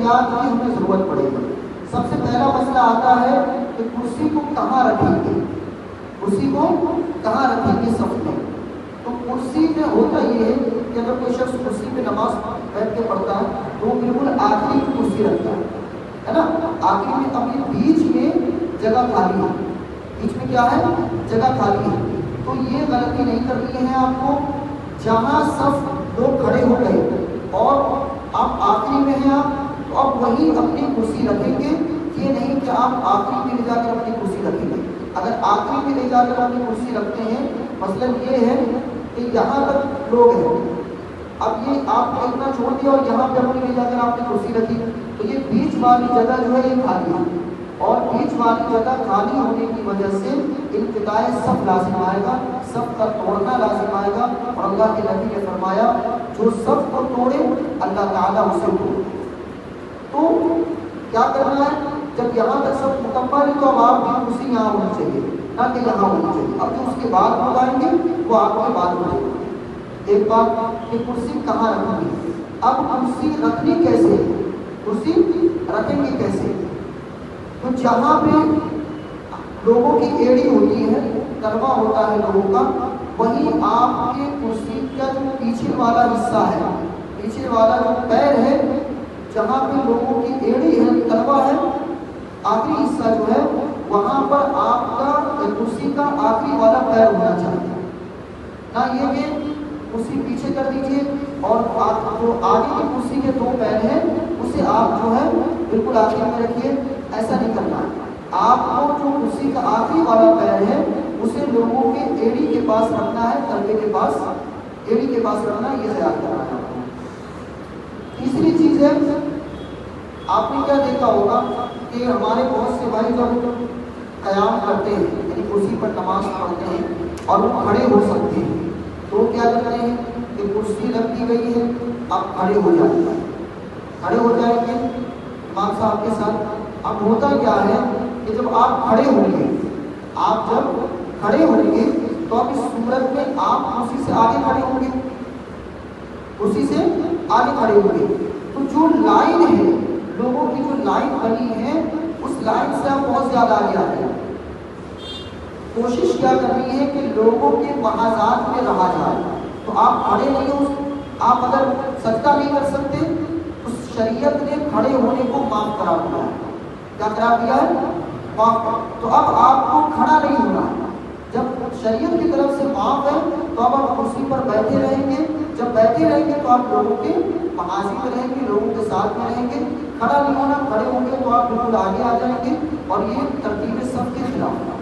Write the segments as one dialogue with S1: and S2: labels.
S1: احتیاط کی ہمیں ضرورت پڑے گی۔ سب سے پہلا مسئلہ آتا ہے کہ کرسی کو کہاں رکھیں گے، کرسی کو کہاں رکھیں گے صف میں۔ تو کرسی میں ہوتا یہ ہے کہ اگر کوئی شخص کرسی پہ نماز بیٹھ کے پڑھتا ہے تو وہ بالکل آخری میں کرسی رکھتا ہے نا، آخری میں۔ اب یہ بیچ میں جگہ خالی ہے، بیچ میں کیا ہے، جگہ خالی ہے۔ تو یہ غلطی نہیں کرنی ہے آپ کو، جہاں صف لوگ کھڑے ہو گئے اور آپ آخری میں ہیں تو اب وہیں اپنی کرسی رکھیں گے، یہ نہیں کہ آپ آخری میں لے جا کر اپنی کرسی رکھیں گے۔ اگر آخری میں لے جا کر اپنی کرسی رکھتے ہیں، مطلب یہ ہے کہ یہاں تک لوگ ہیں، اب یہ آپ نے اتنا چھوڑ دیا اور یہاں پہ اپنی لے جا کر آپ نے کرسی رکھی، تو یہ بیچ والی جگہ جو ہے یہ خالی ہے، اور بیچ والی جگہ خالی ہونے کی وجہ سے انقطاع صف لازم آئے گا، صف کا توڑنا لازم آئے گا۔ اور اللہ کے نبی نے فرمایا جو صف کو توڑے اللہ تعالیٰ اسے توڑے۔ تو کیا کرنا ہے، جب یہاں تک سب مکمل ہے تو اب آپ کی کرسی یہاں ہونی چاہیے، نہ کہ یہاں ہونی چاہیے۔ اب جو اس کے بعد لوگ آئیں گے وہ آپ کے بعد ہو جائیں گے۔ ایک بات کہ کرسی کہاں رکھنی ہے، اب کرسی رکھنی کیسے، کرسی رکھیں گے کیسے؟ تو جہاں پہ لوگوں کی ایڑی ہوتی ہے، تروا ہوتا ہے لوگوں کا، وہیں آپ کے کرسی کا جو پیچھے والا حصہ ہے، پیچھے والا جو پیر ہے، جہاں پہ لوگوں کی ایڑی ہے، تلوا ہے، آخری حصہ جو ہے وہاں پر آپ کا کرسی کا آخری والا پیر ہونا چاہیے، نہ یہ کہ کرسی پیچھے کر دیجئے اور جو آگے کی کرسی کے دو پیر ہیں اسے آپ جو ہے بالکل آخری میں رکھیے، ایسا نہیں کرنا۔ آپ کو جو کرسی کا آخری والا پیر ہے اسے لوگوں کے ایڑی کے پاس رکھنا ہے، تلوے کے پاس، ایڑی کے پاس رکھنا ہے، یہ خیال کرنا ہے۔ تیسری چیز ہے، آپ نے کیا دیکھا ہوگا کہ ہمارے بہت سے بھائی جب قیام کرتے ہیں یعنی کرسی پر نماز پڑھتے ہیں اور وہ کھڑے ہو سکتے ہیں تو کیا کرتے ہیں کہ کرسی رکھ دی گئی ہے، آپ کھڑے ہو جائیں گے، کھڑے ہو جائیں گے امام صاحب کے ساتھ۔ اب ہوتا کیا ہے کہ جب آپ کھڑے ہوں گے، آپ جب کھڑے ہوں گے تو اب اس صورت میں آپ کرسی سے آگے کھڑے ہوں گے، کرسی سے آگے کھڑے ہوں گے، تو جو لائن ہے، لوگوں کی جو لائن بنی ہے اس لائن سے آپ بہت زیادہ آگے آ رہے ہیں۔ کوشش کیا کرنی ہے کہ لوگوں کے محاذات میں رہا جائے، تو آپ کھڑے نہیں ہو، آپ اگر سجدہ نہیں کر سکتے، اس شریعت نے کھڑے ہونے کو معاف کرا دیا ہے۔ کیا کرا دیا ہے؟ معاف۔ تو اب آپ کو کھڑا نہیں ہونا، جب شریعت کی طرف سے معاف ہے تو اب آپ کرسی پر بیٹھے رہیں گے، جب بیٹھے رہیں گے تو آپ لوگوں کے محاذی میں رہیں گے، لوگوں کے ساتھ میں رہیں گے، کھڑا نہیں ہونا، کھڑے ہوں گے تو آپ بالکل آگے آ جائیں گے، اور یہ ترتیب سب کے خلاف ہے۔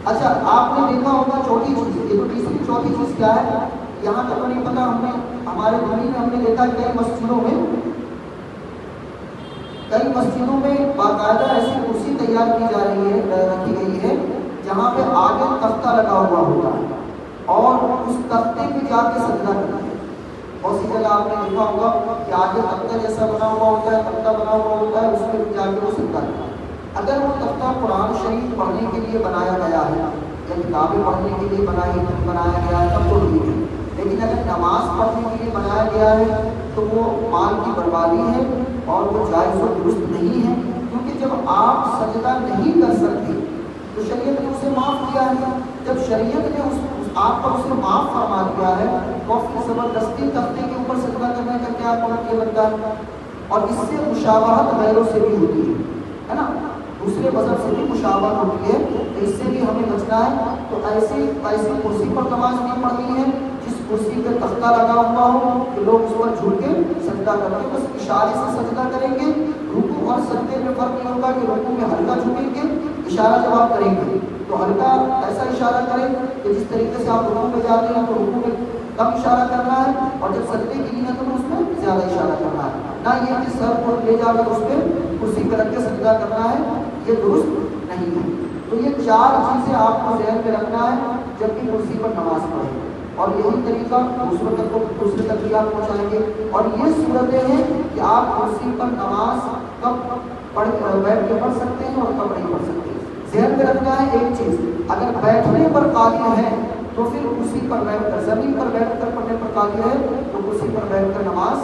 S1: اچھا، آپ نے دیکھا ہوگا چوتھی چیز، یہ تو تیسری، چوتھی چیز کیا ہے یہاں تک نہیں پتا، ہم نے ہمارے دلی میں ہم نے دیکھا کئی مسجدوں میں باقاعدہ ایسی کرسی تیار کی جا رہی ہے، رکھی گئی ہے جہاں پہ آگے تختہ لگا ہوا ہوتا ہے اور اس تختے پہ جا کے سجدہ کرنا ہے۔ بہت سی جگہ آپ نے دیکھا ہوگا کہ آگے تختہ جیسا بنا ہوا ہوتا ہے، تختہ بنا ہوا ہوتا ہے، اس پہ جا کے وہ سجدہ کرنا ہے۔ اگر وہ تختہ قرآن شریف پڑھنے کے لیے بنایا گیا ہے یا کتابیں پڑھنے کے لیے بنایا گیا ہے تب تو ٹھیک ہے، لیکن اگر نماز پڑھنے کے لیے بنایا گیا ہے تو وہ مال کی بربادی ہے اور وہ جائز و درست نہیں ہے، کیونکہ جب آپ سجدہ نہیں کر سکتے تو شریعت نے اسے معاف کیا ہے۔ جب شریعت نے آپ پر اسے معاف فرما دیا ہے تو پھر زبردستی تختے کے اوپر سجدہ کرنے کا کیا مطلب یہ بنتا ہے؟ اور اس سے مشابہت غیروں سے بھی ہوتی ہے نا، دوسرے مذہب سے بھی مشابہت ہوتی ہے، تو اس سے بھی ہمیں بچنا ہے۔ تو ایسی کرسی پر نماز نہیں پڑھنی ہے جس کرسی پہ تختہ لگا ہوا ہو کہ لوگ اس پر جھک کے سجدہ کریں، بس اشارے سے سجدہ کریں گے۔ رکوع اور سجدے میں فرق نہیں ہوگا کہ رکوع میں ہلکا جھکیں گے، اشارہ جب آپ کریں گے تو ہلکا ایسا اشارہ کریں کہ جس طریقے سے آپ رکوع میں جاتے ہیں تو رکوع میں کم اشارہ کرنا ہے، اور جب سجدے کی نیت ہو تو اس میں زیادہ اشارہ کرنا ہے، نہ یہ کہ سر کو لے جا کر اس پہ کرسی پہ رکھ کے سجدہ کرنا ہے، یہ درست نہیں ہے۔ تو یہ چار چیزیں آپ کو ذہن میں رکھنا ہے جب بھی کرسی پر نماز پڑھیں، اور یہی طریقہ دوسرے تک بھی آپ پہنچائیں گے۔ اور یہ صورتیں ہیں کہ آپ کرسی پر نماز کب بیٹھ کے پڑھ سکتے ہیں اور کب نہیں پڑھ سکتے۔ ذہن میں رکھنا ہے ایک چیز، اگر بیٹھنے پر قادر ہے تو پھر کرسی پر بیٹھ کر، زمین پر بیٹھ کر پڑھنے پر قادر ہے تو کرسی پر بیٹھ کر نماز